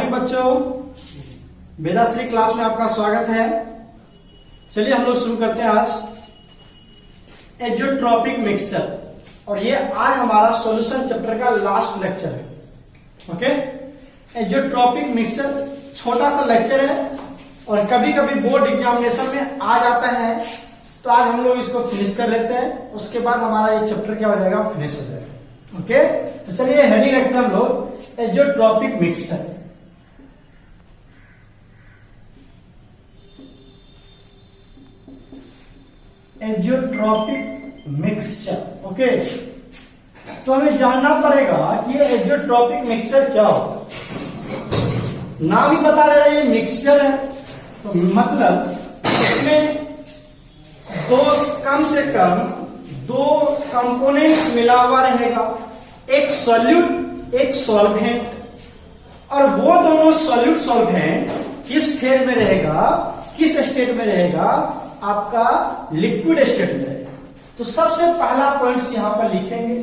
Morning बच्चों, Vedashree class में आपका स्वागत है। चलिए हम लोग शुरू करते हैं आज एजियोट्रॉपिक मिक्सचर, और ये आज हमारा सॉल्यूशन चैप्टर का लास्ट लेक्चर है। ओके, एजियोट्रॉपिक मिक्सचर छोटा सा लेक्चर है और कभी कभी बोर्ड एग्जामिनेशन में आ जाता है, तो आज हम लोग इसको फिनिश कर लेते हैं। उसके बाद हमारा ये चैप्टर क्या हो जाएगा, फिनिश हो जाएगा। ओके, तो चलिए हेडिंग रखते हैं हम लोग azeotropic mixture. Azeotropic mixture. Okay, तो हमें जानना पड़ेगा कि ये एजियोट्रॉपिक मिक्सचर क्या होता है। नाम ही बता दे रहा है ये मिक्सचर है, तो मतलब इसमें कम से कम दो कंपोनेंट्स मिला हुआ रहेगा, एक सॉल्यूट एक सॉल्वेंट, और वो दोनों सॉल्यूट सॉल्वेंट किस फेज में रहेगा, किस स्टेट में रहेगा, आपका लिक्विड स्टेट में रहेगा। तो सबसे पहला पॉइंट यहां पर लिखेंगे,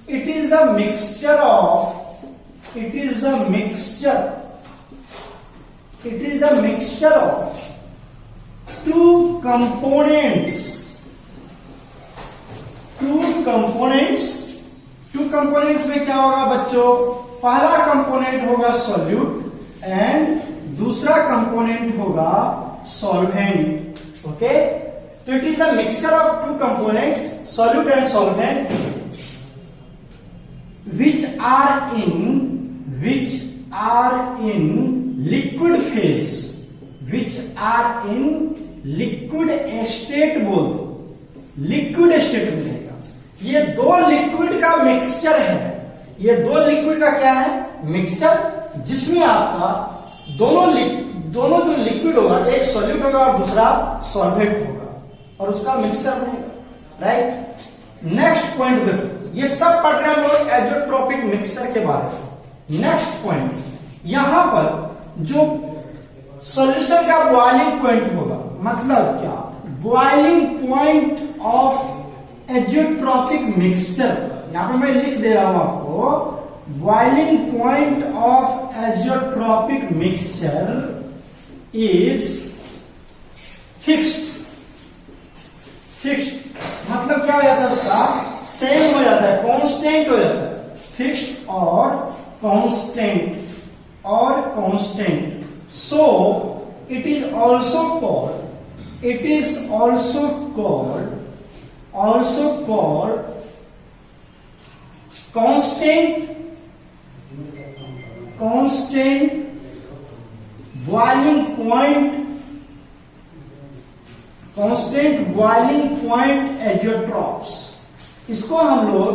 it is the mixture of two components में क्या होगा बच्चों, पहला कंपोनेंट होगा सॉल्यूट एंड दूसरा कंपोनेंट होगा सॉल्वेंट। ओके, तो it is the mixture of two components solute and solvent which are in liquid phase, liquid state बोल दो, लिक्विड स्टेट में रहेगा। ये दो लिक्विड का मिक्सचर है, ये दो लिक्विड का क्या है, मिक्सचर, जिसमें आपका दोनों जो लिक्विड होगा, एक सॉल्यूट होगा और दूसरा सॉल्वेंट होगा, और उसका मिक्सचर बनेगा। राइट, नेक्स्ट पॉइंट देखो, ये सब पढ़ रहे हैं हम लोग एजियोट्रॉपिक मिक्सचर के बारे में। नेक्स्ट पॉइंट, यहां पर जो सॉल्यूशन का बॉइलिंग पॉइंट होगा, मतलब क्या, boiling point of azeotropic mixture, यहां पर मैं लिख दे रहा हूं आपको, boiling point of azeotropic mixture is fixed. मतलब क्या हो जाता है, उसका सेम हो जाता है, कांस्टेंट हो जाता है, फिक्स्ड और constant. So it is also called constant boiling point azeotropes. इसको हम लोग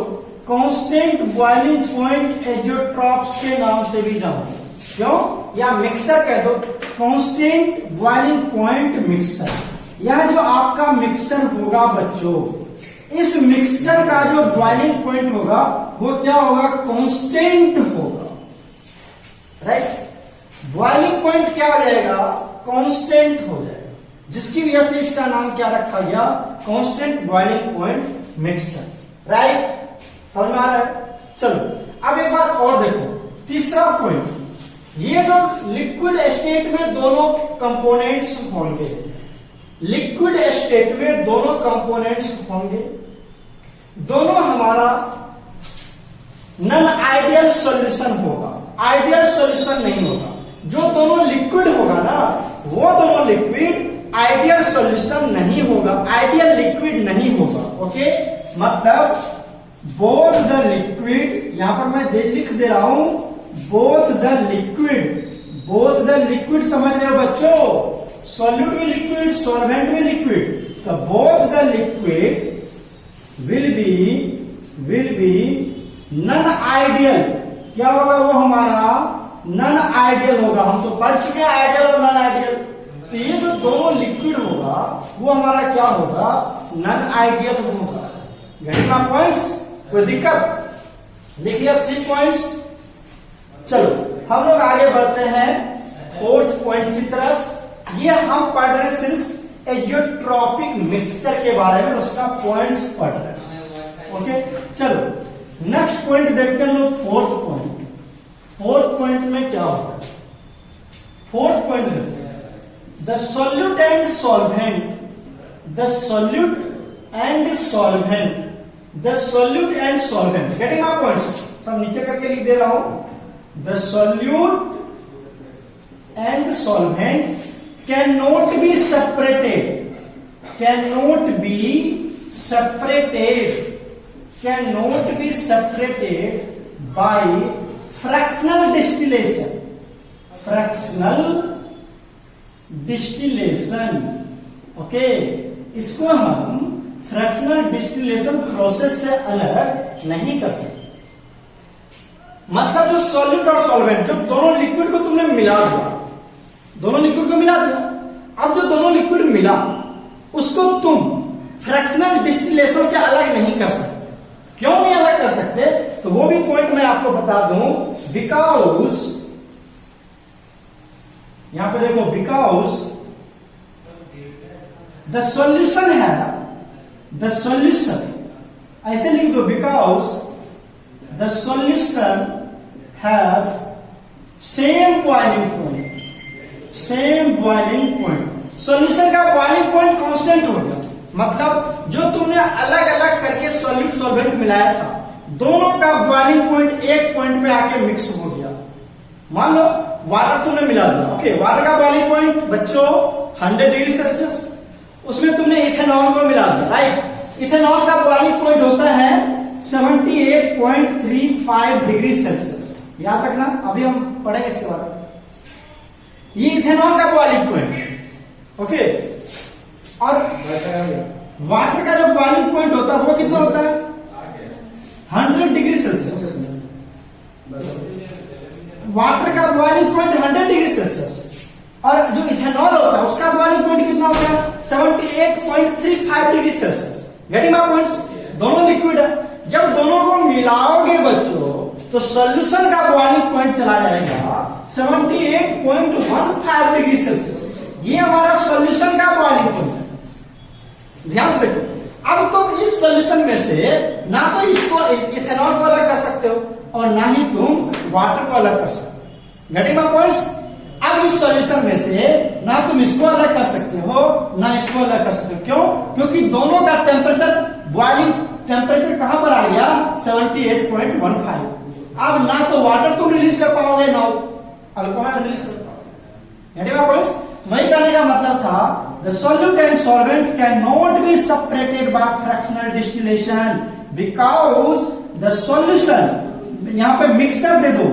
कांस्टेंट बॉइलिंग पॉइंट एजियोट्रॉप्स के नाम से भी जानते हैं। क्यों, या मिक्सर कह दो, कांस्टेंट बॉइलिंग पॉइंट मिक्सर। यह जो आपका मिक्सर होगा बच्चों, इस मिक्सचर का जो बॉइलिंग पॉइंट होगा वो क्या होगा, कांस्टेंट होगा। राइट, बॉइलिंग पॉइंट क्या हो जाएगा, कांस्टेंट हो जाएगा, जिसकी वजह से इसका नाम क्या रखा गया, constant boiling point mixture. Right, समझ में आ रहा है। चलो अब एक बात और देखो, तीसरा पॉइंट, ये जो लिक्विड स्टेट में दोनों कंपोनेंट्स होंगे, लिक्विड स्टेट में दोनों कंपोनेंट्स होंगे, दोनों हमारा नॉन आइडियल सॉल्यूशन होगा, आइडियल सॉल्यूशन नहीं होगा। जो दोनों लिक्विड होगा ना, वो दोनों लिक्विड आइडियल सॉल्यूशन नहीं होगा, आइडियल लिक्विड नहीं होगा। ओके, मतलब बोथ द लिक्विड, यहां पर मैं लिख दे रहा हूं, बोथ द लिक्विड समझ रहे हो बच्चों, सॉल्यूट भी लिक्विड, सॉल्वेंट भी लिक्विड, तो both the liquid will be non ideal. क्या होगा वो हमारा, नॉन आइडियल होगा। हम तो पढ़ चुके हैं आइडियल और नॉन आइडियल। तो ये जो दोनों लिक्विड होगा वो हमारा क्या होगा, नॉन आइडियल होगा। गेटिंग माय पॉइंट्स, कोई दिक्कत, लिख लिया 3 पॉइंट्स। चलो हम लोग आगे बढ़ते हैं फोर्थ पॉइंट की तरफ। ये हम पढ़ रहे हैं सिर्फ एजियोट्रॉपिक मिक्सचर के बारे में, उसका पॉइंट्स पढ़ रहे हैं। ओके, चलो नेक्स्ट पॉइंट देखते हैं लोग, फोर्थ पॉइंट। फोर्थ पॉइंट में क्या होगा, फोर्थ पॉइंट देखो, the solute and solvent, the solute and solvent, the solute and solvent, getting my points, सब नीचे करके लिख दे रहा हूं। The solute and solvent can not be separated, can not be separated, cannot be separated by fractional distillation, fractional distillation, okay, इसको हम fractional distillation process से अलग नहीं कर सकते। मतलब जो सॉल्यूट और सॉल्वेंट, जो दोनों लिक्विड को तुमने मिला दिया, दोनों लिक्विड को मिला दिया, अब जो दोनों लिक्विड मिला उसको तुम फ्रैक्शनल डिस्टिलेशन से अलग नहीं कर सकते। क्यों नहीं अलग कर सकते? तो वो भी पॉइंट मैं आपको बता दूं, बिकॉज यहां पे देखो, बिकॉज द सॉल्यूशन है, द सॉल्यूशन, ऐसे लिख दो, because the solution have same boiling point, same boiling point, solution का बॉइलिंग पॉइंट कांस्टेंट हो गया। मतलब जो तुमने अलग अलग करके सॉल्यूट सॉल्वेंट मिलाया था, दोनों का बॉइलिंग पॉइंट एक पॉइंट पे आके मिक्स हो गया। मान लो वाटर तुमने मिला दिया, ओके, वाटर का बॉइलिंग पॉइंट बच्चों 100 डिग्री सेल्सियस, उसमें तुमने इथेनॉल को मिला दिया, राइट। इथेनॉल का बॉइलिंग पॉइंट होता है 78.35 डिग्री सेल्सियस, याद रखना, अभी हम पढ़ेंगे इसके बारे में। ये इथेनॉल का बॉइलिंग पॉइंट, ओके। और वाटर का जो बॉइलिंग पॉइंट होता है वो कितना होता है? 100 डिग्री सेल्सियस। वाटर का बॉइलिंग पॉइंट 100 डिग्री सेल्सियस, और जो इथेनॉल होता है उसका बॉइलिंग पॉइंट कितना होता है? 78.35 degree Celsius. Getting my points? दोनों लिक्विड है, जब दोनों को मिलाओगे बच्चों तो सॉल्यूशन का बॉइलिंग पॉइंट चला जाएगा 78.15 डिग्री सेल्सियस। ये हमारा सॉल्यूशन का बॉइलिंग पॉइंट है, ध्यान से देखो। अब तुम इस सॉल्यूशन में से ना तो इसको इथेनॉल को अलग कर सकते हो और ना ही तुम वाटर को अलग कर सकते हो। Getting my points? अब इस सॉल्यूशन में से ना तुम इसको अलग कर सकते हो ना इसको अलग कर सकते हो। क्यों? क्योंकि दोनों का टेम्परेचर, बॉइलिंग टेम्परेचर कहां पर आ गया? 78.15। अब ना तो वाटर तुम रिलीज कर पाओगे ना अल्कोहल रिलीज कर पाओगे। Getting my points? वही करने का मतलब था, the solute and solvent can not be separated by fractional distillation because the solution, यहां पे मिक्सचर दे दो,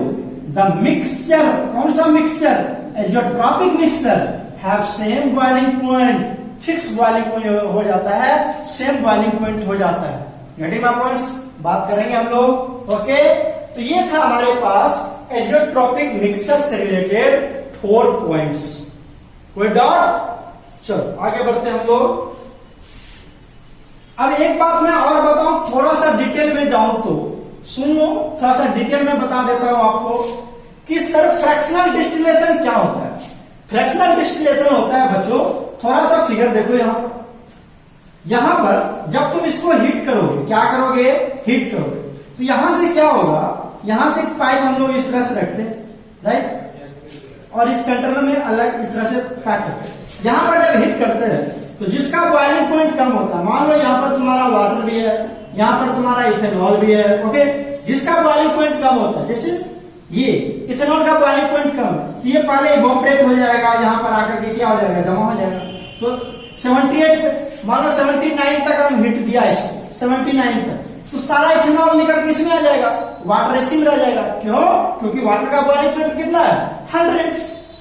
द मिक्सचर, कौन सा mixture? Azeotropic mixture have same boiling point, fix boiling point हो जाता है, सेम बॉइलिंग पॉइंट हो जाता है। Getting my points? बात करेंगे हम लोग, ओके। तो ये था हमारे पास एजोट्रॉपिक मिक्सचर से रिलेटेड 4 पॉइंट्स। कोई डाउट? चलो आगे बढ़ते हैं हम लोग। अब एक बात मैं और बताऊं, थोड़ा सा डिटेल में जाऊं तो सुन लो, थोड़ा सा डिटेल में बता देता हूं आपको कि सर फ्रैक्शनल डिस्टिलेशन क्या होता है। फ्रैक्शनल डिस्टिलेशन होता है बच्चों, थोड़ा सा फिगर देखो यहां पर। यहां पर जब तुम इसको हीट करोगे, क्या करोगे? हीट करोगे, तो यहां से क्या होगा? यहां से पाइप हम लोग इस तरह से रखते हैं, राइट, और इस कंटेनर में अलग इस तरह से पैक करते हैं। यहां पर जब हीट करते हैं तो जिसका बॉइलिंग पॉइंट कम होता है, मान लो यहां पर तुम्हारा वाटर भी है, यहां पर तुम्हारा इथेनॉल भी है, ओके, जिसका बॉइलिंग पॉइंट कम होता है, जैसे ये इथेनॉल का बॉइलिंग पॉइंट कम है, तो ये पहले इवोपरेट हो जाएगा, यहां पर आकर के क्या हो जाएगा? जमा हो जाएगा। तो 78 पे, मान लो 79 तक हम हीट दिया इसको, 79 तक, तो सारा इथेनॉल निकल के इसमें आ जाएगा, वाटर इसी में रह जाएगा। क्यों? क्योंकि वाटर का बॉइलिंग पॉइंट कितना है? 100।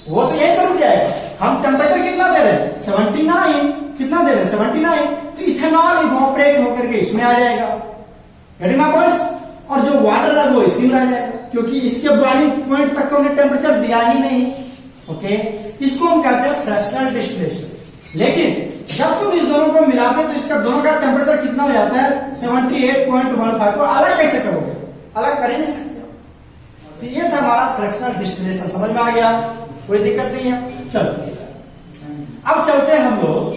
वो तो यही पर रुक जाएगा। हम टेम्परेचर कितना दे रहे हैं? 79। कितना दे रहे हैं? 79। तो इथेनॉल इवोपरेट होकर के इसमें आ जाएगा। Getting my points? और जो वाटर है वो इसी में रह जाएगा, क्योंकि इसके बॉइलिंग पॉइंट तक तो हमने टेम्परेचर दिया ही नहीं, ओके। इसको हम कहते हैं फ्रैक्शनल डिस्टिलेशन। लेकिन जब तुम इस दोनों को मिलाते तो इसका दोनों का टेम्परेचर कितना हो जाता है? 78.15। तो अलग कैसे करोगे? अलग कर ही नहीं सकते। तो ये था हमारा फ्रैक्शनल डिस्टिलेशन। समझ में आ गया? कोई दिक्कत नहीं है। चलो अब चलते हैं हम लोग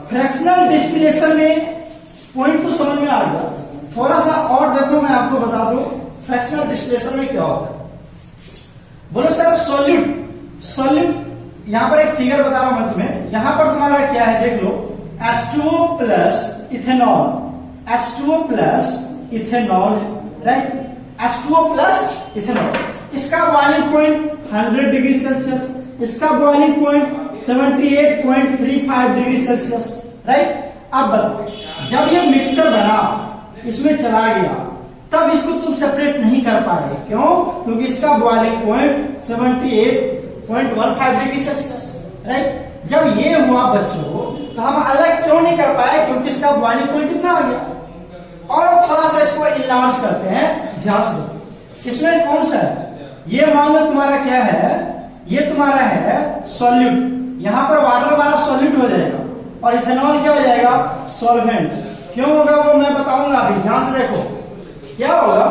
फ्रैक्शनल डिस्टिलेशन में। पॉइंट तो समझ में आ गया, थोड़ा सा और देखो, मैं आपको बता दूं फ्रैक्शनल डिस्टिलेशन में क्या होता है। बोलो सर सॉल्यूट। सॉल्यूट यहां पर एक फिगर बता रहा हूं मैं तुम्हें, यहां पर तुम्हारा क्या है देख लो, H2O plus ethanol, H2O plus ethanol है, राइट, H2O प्लस इथेनॉल। इसका बॉइलिंग पॉइंट 100 डिग्री सेल्सियस, इसका boiling point 78.35 degree Celsius, right. अब बताओ जब ये मिक्सर बना इसमें चला गया तब इसको तुम सेपरेट नहीं कर पाए, क्यों? क्योंकि इसका boiling point 78.15 degree Celsius, right. जब ये हुआ बच्चों तो हम अलग क्यों नहीं कर पाए? क्योंकि इसका बॉइलिंग पॉइंट कितना आ गया। और थोड़ा सा इसको इनलार्ज करते हैं, ध्यान से दो। इसमें कौन सा है? ये मान लो तुम्हारा क्या है, ये तुम्हारा है सॉल्यूट। यहां पर वाटर हमारा सॉल्यूट हो जाएगा और इथेनॉल क्या हो जाएगा? सॉल्वेंट। क्यों होगा वो मैं बताऊंगा अभी, ध्यान से देखो क्या होगा।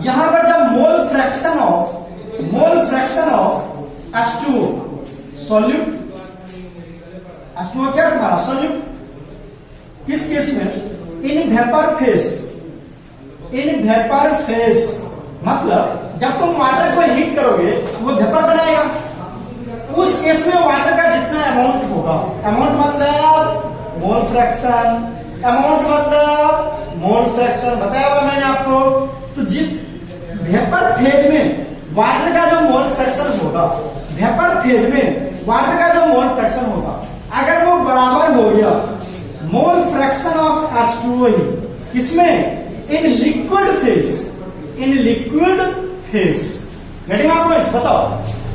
यहां पर जब मोल fraction of H2O solute, H2O क्या तुम्हारा सॉल्यूट, किस केस में? इन वेपर फेज, मतलब जब तुम वाटर को हीट करोगे वो वेपर बनाएगा। उस केस में वाटर का जितना अमाउंट होगा, अमाउंट मतलब मोल फ्रैक्शन, अमाउंट मतलब मोल फ्रैक्शन बताया हुआ मैंने आपको। तो जित वेपर फेज में वाटर का जो मोल फ्रैक्शन होगा, वेपर फेज में वाटर का जो मोल फ्रैक्शन होगा, अगर वो बराबर हो गया मोल फ्रैक्शन ऑफ H2O ही किसमें? In liquid phase, getting my points? बताओ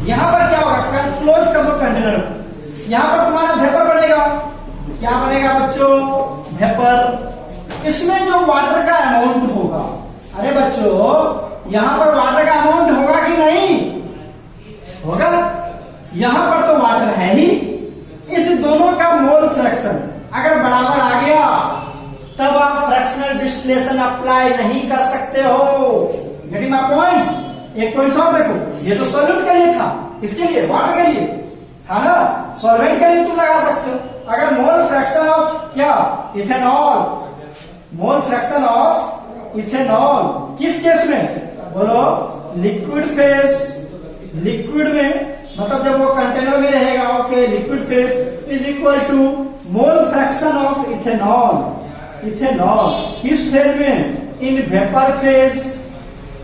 यहां पर क्या होगा, क्लोज कर दो कंटेनर, यहां पर तुम्हारा वेपर बनेगा, क्या बनेगा बच्चों? वेपर। इसमें जो वाटर का अमाउंट होगा, अरे बच्चों यहां पर वाटर का अमाउंट होगा कि नहीं होगा? यहां पर तो वाटर है ही, इस दोनों का मोल फ्रैक्शन अगर बराबर आ गया तब आप फ्रैक्शनल डिस्टिलेशन अप्लाई नहीं कर सकते हो। Getting my points? एक पॉइंट और देखो, ये तो सॉल्यूट के लिए था, किसके लिए? वाटर के लिए था ना। सॉल्वेंट के लिए तुम लगा सकते हो। अगर मोल फ्रैक्शन ऑफ क्या? Ethanol, mole fraction of ethanol किस केस में? बोलो लिक्विड फेज। लिक्विड में मतलब जब वो कंटेनर में रहेगा, okay, liquid phase is equal to mole fraction of ethanol. Ethanol किस फेज में? In vapour phase,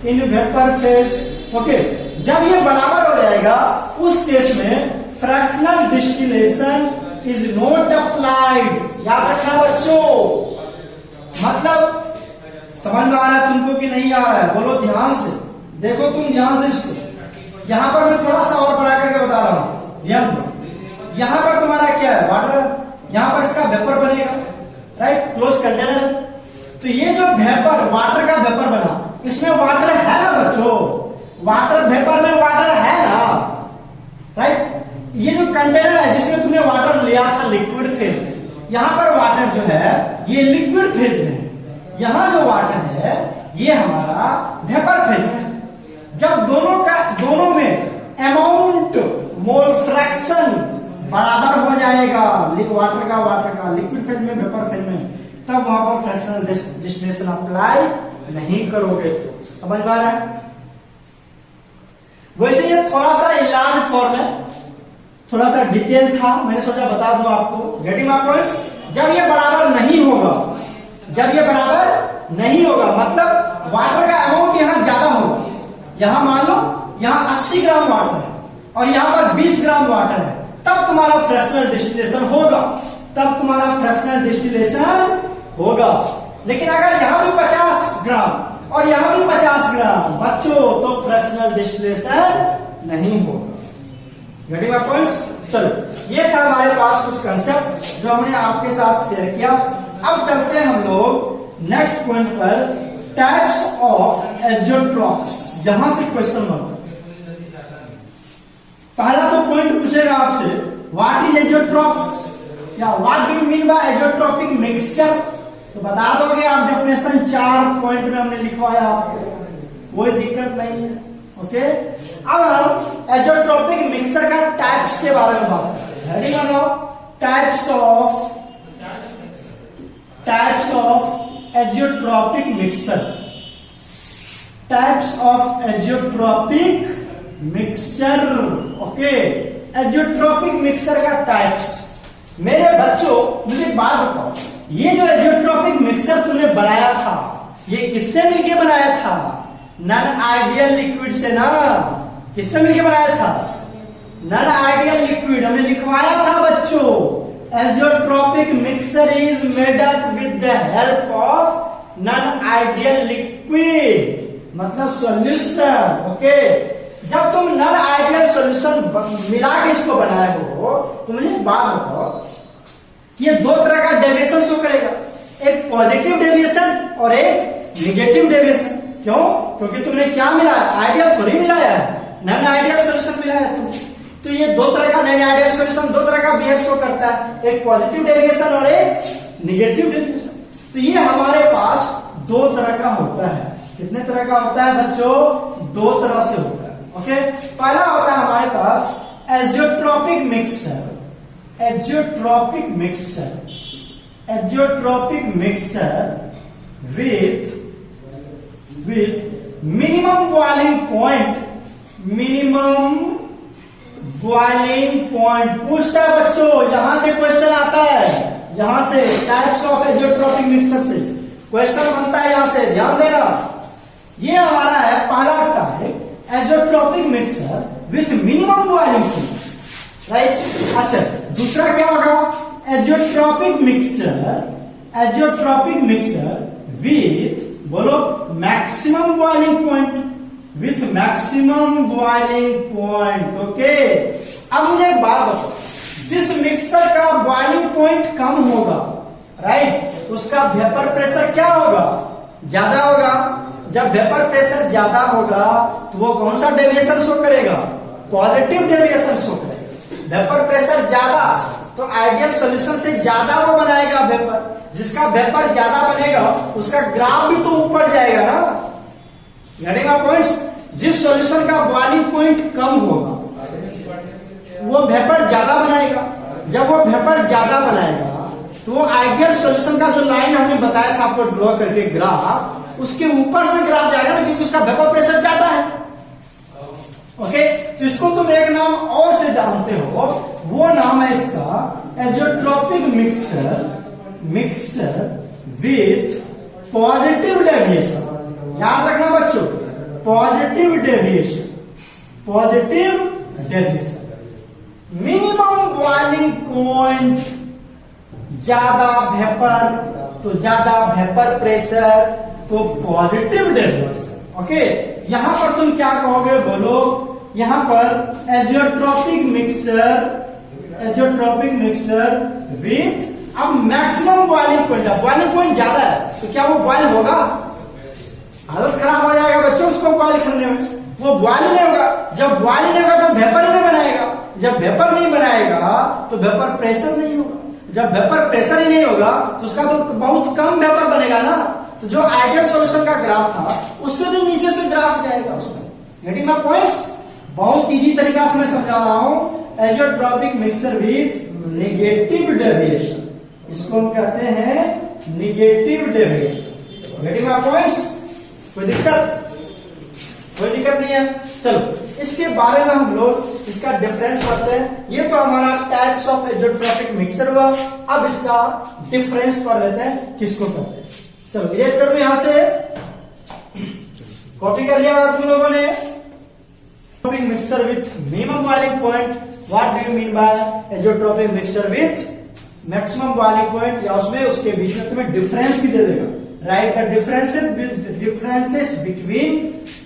in vapour phase, okay. जब ये बराबर हो जाएगा उस केस में fractional distillation is not applied. याद रखना बच्चों, मतलब समझ में आ रहा है तुमको कि नहीं आ रहा है? बोलो ध्यान से, देखो तुम ध्यान से इसको। यहां पर मैं थोड़ा सा और बढ़ा करके बता रहा हूं, ध्यान दो। यहां पर तुम्हारा क्या है? वाटर, यहां पर इसका वेपर बनेगा, राइट, क्लोज कंटेनर है। तो ये जो वेपर, वाटर का वेपर बना, इसमें वाटर है ना बच्चों? वाटर वेपर में वाटर है ना, राइट। ये जो कंटेनर है जिसमें तुमने वाटर लिया था लिक्विड फेज में, यहां पर वाटर जो है ये लिक्विड फेज में है, यहां जो वाटर है ये हमारा वेपर फेज में है। जब दोनों में अमाउंट मोल फ्रैक्शन बराबर हो जाएगा, वाटर का लिक्विड फेज में, वेपर फेज में, तब वहां पर फ्रैक्शनल डिस्टिलेशन अप्लाई नहीं करोगे। समझ में आ रहा है? वैसे ये थोड़ा सा इलाज फॉर्म है, थोड़ा सा डिटेल था, मैंने सोचा बता दूं आपको। Getting my points? जब ये बराबर नहीं होगा, जब ये बराबर नहीं होगा मतलब वाटर का अमाउंट यहां ज्यादा होगा, यहां मान लो यहां 80 ग्राम वाटर है और यहां पर 20 ग्राम वाटर है, तब तुम्हारा फ्रैक्शनल डिस्टिलेशन होगा, तब तुम्हारा फ्रैक्शनल डिस्टिलेशन होगा। लेकिन अगर यहां भी 50 ग्राम और यहां भी 50 ग्राम बच्चों, तो फ्रैक्शनल डिस्टिलेशन नहीं होगा। Getting my points? चलो, ये था हमारे पास कुछ कंसेप्ट जो हमने आपके साथ शेयर किया। अब चलते हैं हम लोग नेक्स्ट पॉइंट पर, टाइप्स ऑफ एजियोट्रॉप्स। यहां से क्वेश्चन बनता है। पहला तो पॉइंट पूछेगा आपसे, व्हाट इज एजियोट्रॉप्स, या what do you mean by azeotropic mixture? तो बता दोगे आप, डेफिनेशन 4 पॉइंट में हमने लिखवाया आपको, कोई दिक्कत नहीं है, ओके। अब हम एजियोट्रॉपिक मिक्सचर का टाइप्स के बारे में बात करते हैं। रेडी बनाओ, types of azeotropic mixture, types of azeotropic mixture. Okay, azeotropic mixture का टाइप्स। मेरे बच्चों मुझे एक बात बताओ, ये जो एजियोट्रॉपिक मिक्सचर तुमने बनाया था ये किससे मिलके बनाया था? नॉन आइडियल लिक्विड से ना। किससे मिलके बनाया था? Non ideal liquid. हमें लिखवाया था बच्चों, azeotropic mixture is made up with the help of non ideal liquid, मतलब सॉल्यूशन। ओके, जब तुम नॉन आइडियल सॉल्यूशन मिला के इसको बनाए हो तो मुझे एक बात बताओ, ये दो तरह का डेविएशन शो करेगा, एक पॉजिटिव डेविएशन और एक निगेटिव डेविएशन। क्यों? क्योंकि तुमने क्या मिलाया? आइडियल थोड़ी मिलाया है, नॉन आइडियल सॉल्यूशन मिलाया है तुम। तो ये दो तरह का नॉन आइडियल सॉल्यूशन दो तरह का बिहेव शो करता है, एक पॉजिटिव डेविएशन और एक निगेटिव डेविएशन। तो ये हमारे पास दो तरह का होता है। कितने तरह का होता है बच्चों? दो तरह से होता है। ओके, पहला होता है हमारे पास azeotropic mixture. Azeotropic mixture, azeotropic mixture with minimum boiling point. Minimum boiling point पूछता है बच्चों, यहां से क्वेश्चन आता है, यहां से टाइप्स ऑफ एजियोट्रॉपिक मिक्सचर से क्वेश्चन बनता है, यहां से ध्यान देना। ये हमारा है पहला type, azeotropic mixture with minimum boiling point, right. अच्छा, दूसरा क्या होगा? Azeotropic mixture, azeotropic mixture with, बोलो, maximum boiling point, with maximum boiling point. Okay, अब मुझे एक बात बताओ, जिस मिक्सचर का बॉइलिंग पॉइंट कम होगा, राइट, उसका वेपर प्रेशर क्या होगा? ज्यादा होगा। जब वेपर प्रेशर ज्यादा होगा तो वो कौन सा डेविएशन शो करेगा? पॉजिटिव डेविएशन शो करेगा। वेपर प्रेशर ज्यादा तो आइडियल सॉल्यूशन से ज्यादा वो बनाएगा वेपर। जिसका वेपर ज्यादा बनेगा उसका ग्राफ भी तो ऊपर जाएगा ना। यानी पॉइंट्स, जिस सॉल्यूशन का बॉइलिंग पॉइंट कम होगा वो वेपर ज्यादा बनाएगा। जब वो वेपर ज्यादा बनाएगा तो वो आइडियल सॉल्यूशन का जो लाइन हमने बताया था आपको ड्रॉ करके ग्राफ, उसके ऊपर से ग्राफ जाएगा ना, क्योंकि उसका वेपर प्रेशर ज्यादा है। ओके, तो इसको तुम एक नाम और से जानते हो, वो नाम है इसका azeotropic mixture. Mixture with positive deviation. याद रखना बच्चों, positive deviation, positive deviation. Minimum boiling point, ज्यादा वेपर तो ज्यादा वेपर प्रेशर तो पॉजिटिव डेविएशन। ओके, यहां पर तुम क्या कहोगे? बोलो, यहां पर azeotropic mixture, azeotropic mixture with, अब मैक्सिमम बॉइलिंग पॉइंट है। बॉइलिंग पॉइंट ज्यादा है तो क्या वो बॉइल होगा? हालत खराब हो जाएगा बच्चों उसको बॉइल करने में। वो बॉइल नहीं होगा। जब बॉइल नहीं होगा तो वेपर नहीं बनाएगा। जब वेपर नहीं बनाएगा तो वेपर प्रेशर नहीं होगा। जब वेपर प्रेशर ही नहीं होगा तो उसका तो बहुत कम वेपर बनेगा ना। तो जो आइडियल सॉल्यूशन का ग्राफ था उससे भी नीचे से ग्राफ जाएगा उसमें। Getting my points? बहुत इजी तरीका से मैं समझा रहा हूं। Azeotropic mixture with negative deviation, इसको हम कहते हैं negative deviation. Getting my points? कोई दिक्कत? कोई दिक्कत नहीं है। चलो इसके बारे में हम लोग इसका डिफरेंस पढ़ते हैं। ये तो हमारा टाइप्स ऑफ एजियोट्रॉपिक मिक्सचर हुआ। अब इसका डिफरेंस पढ़ लेते हैं, किसको कहते हैं। चलो इरेज करो यहां से, कॉपी कर लिया तुम लोगों ने। Mixture with minimum boiling point, what do you mean by azeotropic mixture with maximum boiling point, या उसमें उसके बीच में तुम्हें डिफरेंस भी दे देगा। Right the differences between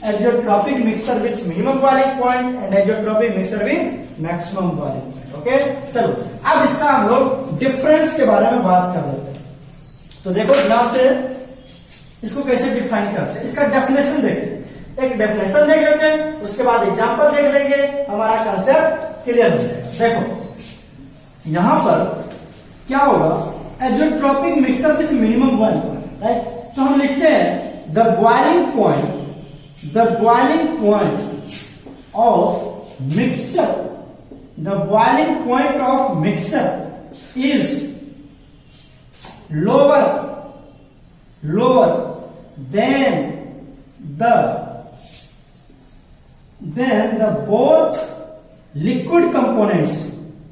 azeotropic mixture with minimum boiling point and azeotropic mixture with maximum boiling point. Okay, चलो अब इसका हम लोग डिफरेंस के बारे में बात कर लेते हैं। तो देखो ध्यान से इसको कैसे डिफाइन करते हैं, इसका डेफिनेशन देखते हैं। एक डेफिनेशन देख लेते हैं, उसके बाद एग्जांपल देख लेंगे, हमारा कंसेप्ट क्लियर हो जाएगा। देखो यहां पर क्या होगा, azeotropic mixture with minimum boiling point, right. तो हम लिखते हैं the boiling point of mixture, the boiling point of mixture is lower than the then the both liquid components,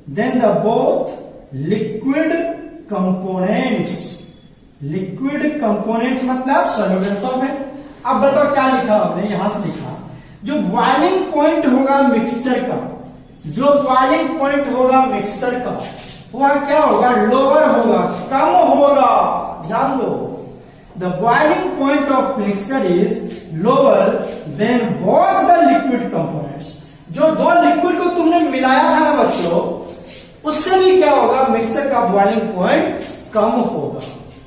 then the both liquid components मतलब solution solvent. अब बताओ क्या लिखा हमने, यहां से लिखा जो बॉइलिंग पॉइंट होगा मिक्सचर का, जो बॉइलिंग पॉइंट होगा मिक्सचर का वह क्या होगा, लोअर होगा, कम होगा। ध्यान दो, the boiling point of mixture is lower than both the liquid components. जो दो लिक्विड को तुमने मिलाया था ना बच्चों, उससे भी क्या होगा, मिक्सचर का बॉइलिंग पॉइंट कम होगा।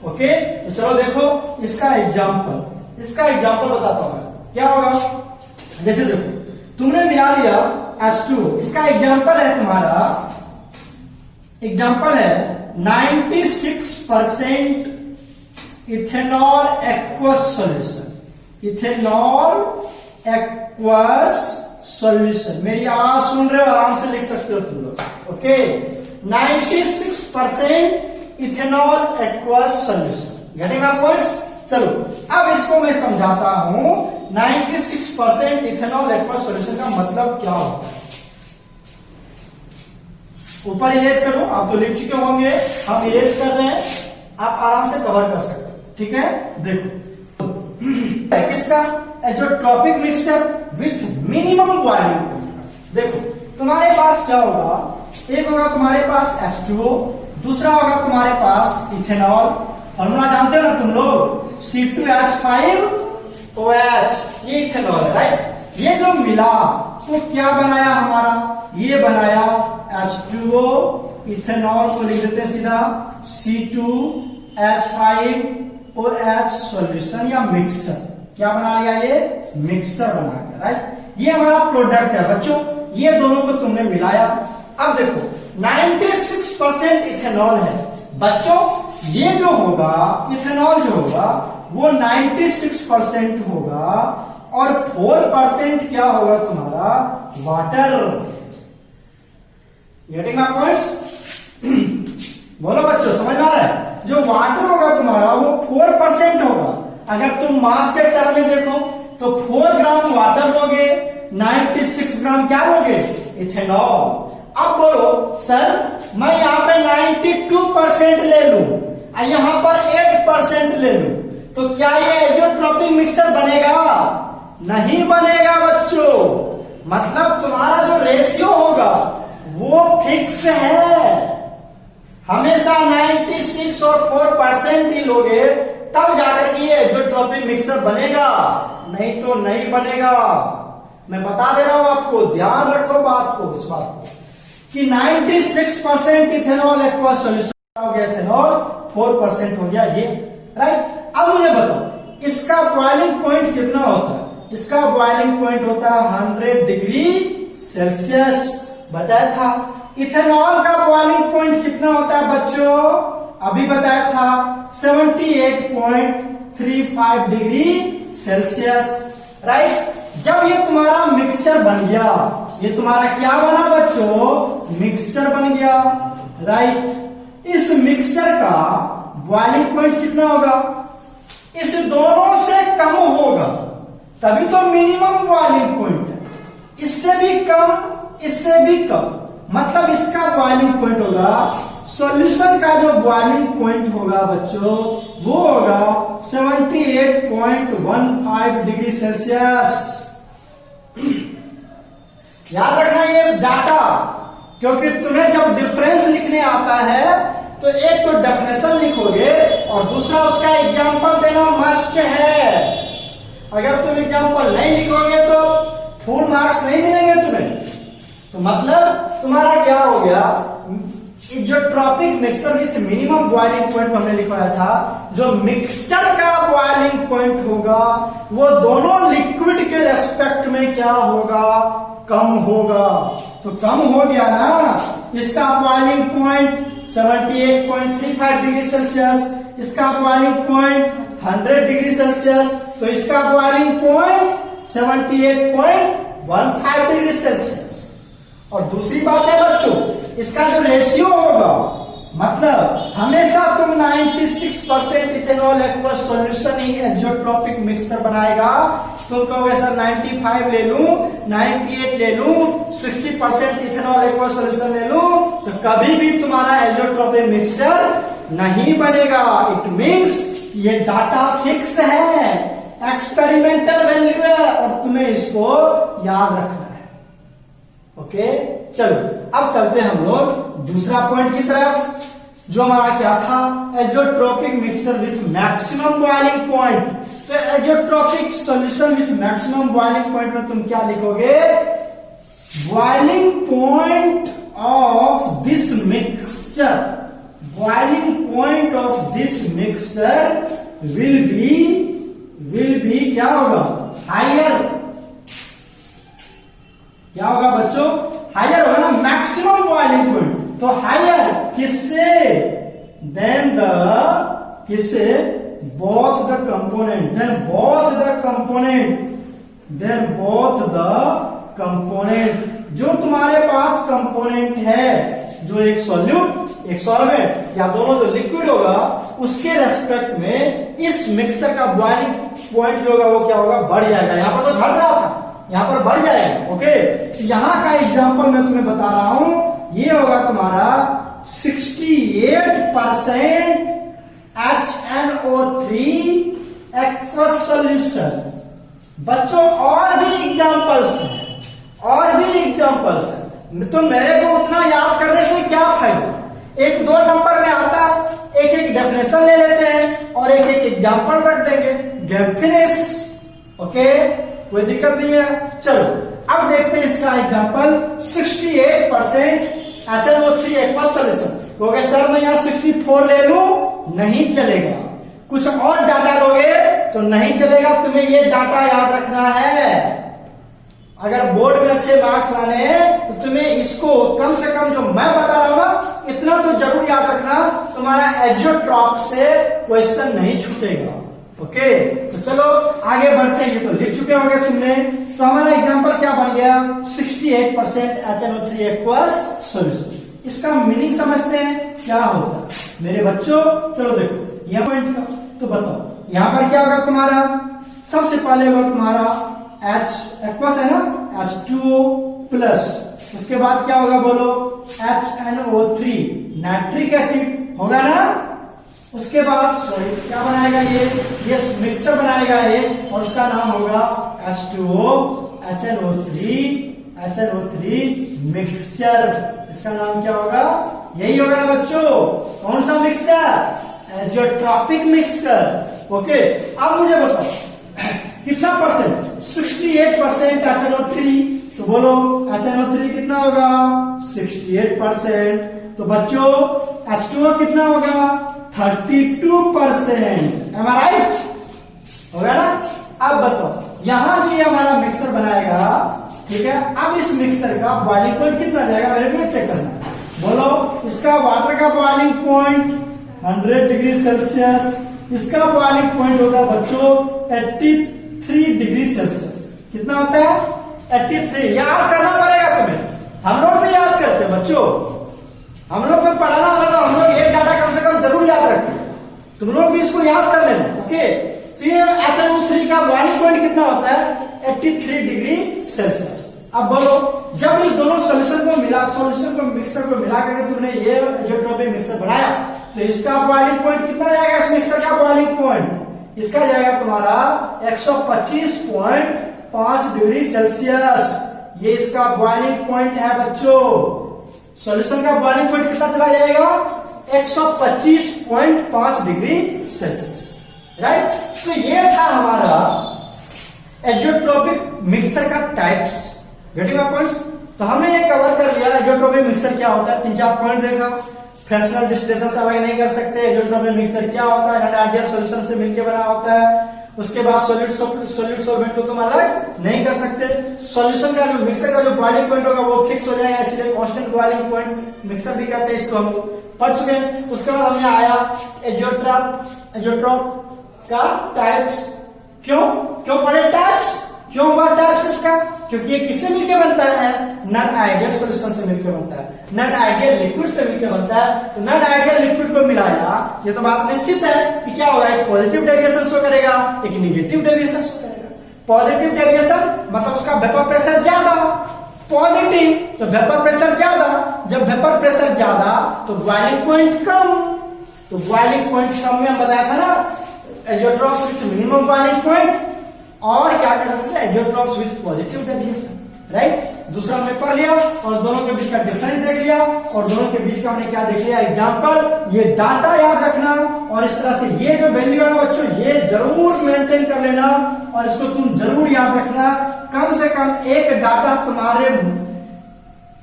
ओके, तो चलो देखो इसका एग्जांपल बताता हूं मैं। क्या होगा, जैसे देखो तुमने मिला लिया H2O, इसका एग्जांपल है तुम्हारा, एग्जांपल है 96% ethanol aqueous solution, ethanol aqueous solution. मेरी आवाज सुन रहे हो, आराम से लिख सकते हो तुम लोग। Okay, 96% ethanol aqueous solution. Getting my points? चलो अब इसको मैं समझाता हूं। 96% इथेनॉल एक्वस सॉल्यूशन का मतलब क्या होता है। ऊपर इरेज करो, आप तो लिख चुके होंगे, हम इरेज कर रहे हैं, आप आराम से कवर कर सकते हो। ठीक है, देखो किसका, azeotropic mixture with minimum boiling point. देखो तुम्हारे पास क्या होगा, एक होगा तुम्हारे पास H2O, दूसरा होगा तुम्हारे पास इथेनॉल। फॉर्मूला जानते हो ना तुम लोग, C2H5OH, ये इथेनॉल है, राइट। ये जो मिला तो क्या बनाया हमारा, ये बनाया H2O, इथेनॉल को लिख देते सीधा C2H5OH सॉल्यूशन या मिक्सचर। क्या बना लिया, ये मिक्सचर बना गया, राइट। ये हमारा प्रोडक्ट है बच्चों, ये दोनों को तुमने मिलाया। अब देखो 96% इथेनॉल है बच्चों, ये जो होगा इथेनॉल जो होगा वो 96% होगा और 4% क्या होगा तुम्हारा, वाटर। Getting my points? बोलो बच्चों, समझ में आ रहा है? जो वाटर होगा तुम्हारा वो 4% होगा। अगर तुम मास के टर्म में देखो तो 4 ग्राम वाटर लोगे, 96 ग्राम क्या लोगे, इथेनॉल। अब बोलो सर मैं यहां पे 92% ले लूं और यहां पर 8% ले लूं, तो क्या ये एजोट्रॉपिक मिक्सचर बनेगा? नहीं बनेगा बच्चों। मतलब तुम्हारा जो रेशियो होगा वो फिक्स है, हमेशा 96 और 4% ही लोगे तब जाकर के ये एजोट्रॉपिक मिक्सचर बनेगा, नहीं तो नहीं बनेगा। मैं बता दे रहा हूं आपको, ध्यान रखो बात को, इस बात को कि 96% इथेनॉल एक्वस सॉल्यूशन हो गया, इथेनॉल 4% हो गया ये, राइट। अब मुझे बताओ इसका बॉइलिंग पॉइंट कितना होता है? इसका बॉइलिंग पॉइंट होता है 100 डिग्री सेल्सियस, बताया था। इथेनॉल का बॉइलिंग पॉइंट कितना होता है बच्चों? अभी बताया था 78.35 डिग्री सेल्सियस, राइट। जब ये तुम्हारा मिक्सचर बन गया, ये तुम्हारा क्या बना बच्चों? मिक्सचर बन गया, राइट। इस मिक्सचर का बॉइलिंग पॉइंट कितना होगा? इस दोनों से कम होगा, तभी तो मिनिमम बॉइलिंग पॉइंट है। इससे भी कम, इससे भी कम, मतलब इसका बॉइलिंग पॉइंट होगा, सॉल्यूशन का जो बॉइलिंग पॉइंट होगा बच्चों वो होगा 78.15 डिग्री सेल्सियस। याद रखना ये डाटा, क्योंकि तुम्हें जब डिफरेंस लिखने आता है तो एक तो डेफिनेशन लिखोगे और दूसरा उसका एग्जांपल देना मस्ट है। अगर तुम एग्जांपल नहीं लिखोगे तो फुल मार्क्स नहीं मिलेंगे तुम्हें। तो मतलब तुम्हारा क्या हो गया, isotropic mixture with minimum boiling point हमने लिखवाया था। जो मिक्सचर का बॉइलिंग पॉइंट होगा वो दोनों लिक्विड के रेस्पेक्ट में क्या होगा, कम होगा। तो कम हो गया ना, इसका बॉइलिंग पॉइंट 78.35 डिग्री सेल्सियस, इसका बॉइलिंग पॉइंट 100 डिग्री सेल्सियस, तो इसका बॉइलिंग पॉइंट 78.15 डिग्री सेल्सियस। और दूसरी बात है बच्चों, इसका जो रेशियो होगा मतलब हमेशा तुम 96% इथेनॉल एक्वस सॉल्यूशन ही एजियोट्रॉपिक मिक्सचर बनाएगा। तुम कहोगे सर 95 ले लूं, 98 ले लूं, 60% इथेनॉल एक्वस सॉल्यूशन ले लूं, तो कभी भी तुम्हारा एजियोट्रॉपिक मिक्सचर नहीं बनेगा। इट मींस ये डाटा फिक्स है, एक्सपेरिमेंटल वैल्यू है और तुम्हें इसको याद रखना है। ओके, चलो अब चलते हैं हम लोग दूसरा पॉइंट की तरफ, जो हमारा क्या था, azeotropic mixture with maximum boiling point. तो azeotropic solution with maximum boiling point में तुम क्या लिखोगे, boiling point of this mixture, boiling point of this mixture will be क्या होगा, हायर। क्या होगा बच्चों, हायर होगा ना, मैक्सिमम बॉइलिंग पॉइंट। तो हायर किससे, देन द किससे, both the component, then both the component. जो तुम्हारे पास कंपोनेंट है, जो एक सॉल्यूट एक सॉल्वेंट या दोनों जो लिक्विड होगा, उसके रेस्पेक्ट में इस मिक्सर का बॉइलिंग पॉइंट जो होगा वो क्या होगा, बढ़ जाएगा। यहां पर तो झड़ रहा था, यहां पर बढ़ जाएगा। ओके, यहां का एग्जांपल मैं तुम्हें बता रहा हूं, ये होगा तुम्हारा 68% HNO3 एक्वस सॉल्यूशन। बच्चों और भी एग्जांपल्स हैं, और भी एग्जांपल्स हैं, तो मेरे को उतना याद करने से क्या फायदा। एक दो नंबर में आता, एक एक डेफिनेशन ले लेते हैं और एक एक एग्जांपल रख देंगे, गेम फिनिश। ओके, कोई दिक्कत नहीं है। चलो अब देखते हैं इसका एग्जांपल, 68% HNO3 एक्वस सॉल्यूशन। कहोगे सर मैं यहाँ 64 ले लूं, नहीं चलेगा। कुछ और डाटा लोगे तो नहीं चलेगा, तुम्हें ये डाटा याद रखना है। अगर बोर्ड में अच्छे मार्क्स लाने हैं तो तुम्हें इसको कम से कम जो मैं बता रहा हूं ना, इतना तो जरूर याद रखना, तुम्हारा एजियोट्रॉप से क्वेश्चन नहीं छूटेगा। ओके, तो चलो आगे बढ़ते हैं। ये तो लिख चुके होंगे तुमने। तो हमारा एग्जांपल क्या बन गया, 68% HNO3 एक्वस सॉल्यूशन। इसका मीनिंग समझते हैं क्या होता है मेरे बच्चों। चलो देखो यह पॉइंट का तो बताओ, यहां पर क्या होगा तुम्हारा, सबसे पहले होगा तुम्हारा H एक्वस है ना, H2O प्लस, उसके बाद क्या होगा बोलो, HNO3 नाइट्रिक एसिड होगा ना। उसके बाद सॉरी क्या बनाएगा, ये मिक्सचर बनाएगा ये, और उसका नाम होगा H2O HNO3 मिक्सचर। इसका नाम क्या होगा, यही होगा ना बच्चों। कौन सा मिक्सचर, एजियोट्रॉपिक मिक्सचर। ओके, अब मुझे बताओ कितना परसेंट, 68% HNO3, तो बोलो HNO3 कितना होगा, 68%। तो बच्चों H2O कितना होगा, 32%। Am I right? होगा ना। अब बताओ यहां जो ये हमारा मिक्सर बनाएगा, ठीक है, अब इस मिक्सर का बॉइलिंग पॉइंट कितना जाएगा मेरे को चेक करना है। बोलो इसका वाटर का बॉइलिंग पॉइंट 100 डिग्री सेल्सियस, इसका बॉइलिंग पॉइंट होगा बच्चों 83 डिग्री सेल्सियस। कितना होता है, 83। याद करना पड़ेगा तुम्हें, हम लोग भी याद करते हैं बच्चों, हम लोग को पढ़ाना होगा तो हम लोग एक डाटा कम से कम जरूर याद रखते हैं, तुम लोग भी इसको याद कर लेना। ओके, तो ये HNO3 का बॉइलिंग पॉइंट कितना होता है, 83 डिग्री सेल्सियस। अब बोलो जब इन दोनों सॉल्यूशन को मिक्सर को मिला करके तुमने ये एजियोट्रॉपिक मिक्सर बनाया, तो इसका बॉइलिंग पॉइंट कितना जाएगा, इस मिक्सर का बॉइलिंग पॉइंट इसका जाएगा तुम्हारा 125.5 डिग्री सेल्सियस। ये इसका बॉइलिंग पॉइंट है बच्चों। सॉल्यूशन का बॉइलिंग पॉइंट कितना चला जाएगा, 125.5 डिग्री सेल्सियस। राइट, तो ये था हमारा एजियोट्रॉपिक मिक्सर का टाइप्स। Getting my points. तो हमने ये कवर कर लिया एजियोट्रॉपिक मिक्सर क्या होता है, 3-4 पॉइंट देखा। फ्रैक्शनल डिस्टिलेशन से अलग नहीं कर सकते, एजियोट्रॉपिक मिक्सर क्या होता है, आइडियल सॉल्यूशन से मिलकर बना होता है। उसके बाद सॉल्यूट सॉल्वेंट को तुम अलग नहीं कर सकते। सॉल्यूशन का जो मिक्सर का जो बॉइलिंग पॉइंट होगा वो फिक्स हो जाएगा, इसलिए कांस्टेंट बॉइलिंग पॉइंट मिक्सर भी कहते हैं, इसको हम पढ़ चुके हैं। उसके बाद हमने आया एजियोट्रॉप का टाइप्स। क्यों पढ़े टाइप्स, क्यों हुआ टाइप्स इसका, क्योंकि ये किससे मिलकर बनता है, नॉन आइडियल सॉल्यूशन से मिलकर बनता है। नट आइडियल लिक्विड से मिलकर बनता है। तो नट आइडियल लिक्विड को मिलाया, ये तो बात निश्चित है कि क्या होगा, एक पॉजिटिव डेविएशन शो करेगा, एक निगेटिव डेविएशन शो करेगा। पॉजिटिव डेविएशन मतलब उसका वेपर प्रेशर ज्यादा, पॉजिटिव तो वेपर प्रेशर ज्यादा। जब वेपर प्रेशर ज्यादा तो बॉइलिंग पॉइंट कम। तो बॉइलिंग पॉइंट कम में हम बताया था ना, azeotropes with minimum boiling point, और क्या कर सकते हैं, azeotropes with positive deviation, right. दूसरा हमने पढ़ लिया और दोनों के बीच का डिफरेंस देख लिया, और दोनों के बीच का हमने क्या देख लिया, एग्जांपल। ये डाटा याद रखना, और इस तरह से ये जो वैल्यू है बच्चों, ये जरूर मेंटेन कर लेना, और इसको तुम जरूर याद रखना। कम से कम एक डाटा तुम्हारे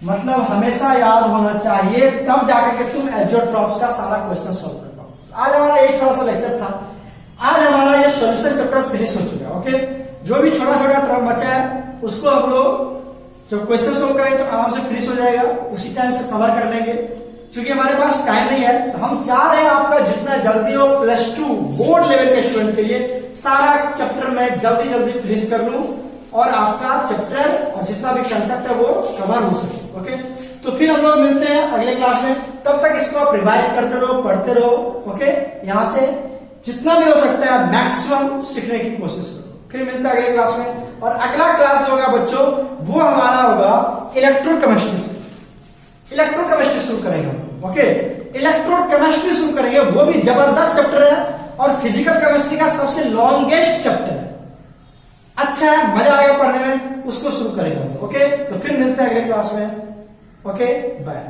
मतलब हमेशा याद होना चाहिए, तब जाकर के तुम एजियोट्रॉप्स का सारा क्वेश्चन सॉल्व कर पाओ। आज हमारा एक छोटा सा लेक्चर था, आज हमारा ये सॉल्यूशन चैप्टर फिनिश हो चुका है। ओके, जो भी छोटा छोटा टर्म बचा है उसको हम लोग जब क्वेश्चन सोल्व करेंगे तो आराम से फिनिश हो जाएगा, उसी टाइम से कवर कर लेंगे। क्योंकि हमारे पास टाइम नहीं है, तो हम चाह रहे हैं आपका जितना जल्दी हो +2 बोर्ड लेवल के स्टूडेंट के लिए सारा चैप्टर मैं जल्दी जल्दी फिनिश कर लूं, और आपका चैप्टर और जितना भी कंसेप्ट है वो कवर हो सके। ओके, तो फिर हम लोग मिलते हैं अगले क्लास में। तब तक इसको आप रिवाइज करते रहो, पढ़ते रहो। ओके, यहाँ से जितना भी हो सकता है मैक्सिमम सीखने की कोशिश करो। फिर मिलते हैं अगले क्लास में, और अगला क्लास जो होगा बच्चों वो हमारा होगा इलेक्ट्रोकेमिस्ट्री से। इलेक्ट्रोकेमिस्ट्री शुरू करेंगे हम। ओके, इलेक्ट्रोकेमिस्ट्री शुरू करेंगे, वो भी जबरदस्त चैप्टर है, और फिजिकल केमिस्ट्री का सबसे लॉन्गेस्ट चैप्टर है। अच्छा है, मजा आएगा पढ़ने में, उसको शुरू करेंगे। ओके, तो फिर मिलते हैं अगले क्लास में। Okay, bye.